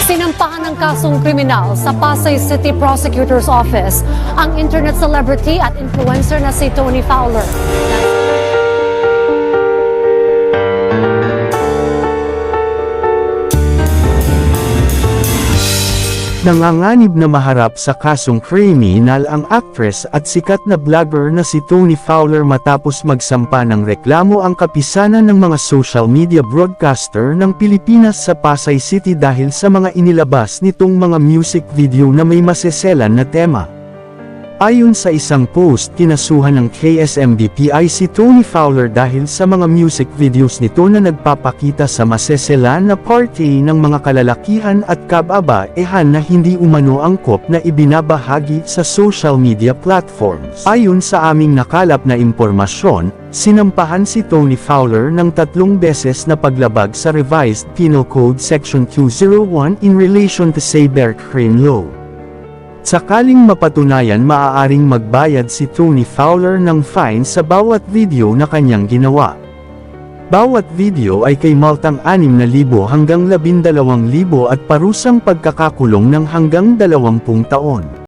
Sinampahan ng kasong kriminal sa Pasay City Prosecutor's Office ang internet celebrity at influencer na si Tony Fowler. Nanganganib na maharap sa kasong kriminal ang actress at sikat na vlogger na si Tony Fowler matapos magsampa ng reklamo ang kapisanan ng mga social media broadcaster ng Pilipinas sa Pasay City dahil sa mga inilabas nitong mga music video na may maseselan na tema. Ayon sa isang post, kinasuhan ng KSMBPI si Tony Fowler dahil sa mga music videos nito na nagpapakita sa maseselan na party ng mga kalalakihan at kababaihan na hindi umano angkop na ibinabahagi sa social media platforms. Ayon sa aming nakalap na impormasyon, sinampahan si Tony Fowler ng 3 beses na paglabag sa Revised Penal Code Section 201 in relation to cybercrime law. Sakaling mapatunayan, maaaring magbayad si Tony Fowler ng fine sa bawat video na kanyang ginawa. Bawat video ay kay multang 6,000 hanggang 12,000 at parusang pagkakakulong ng hanggang 20 taon.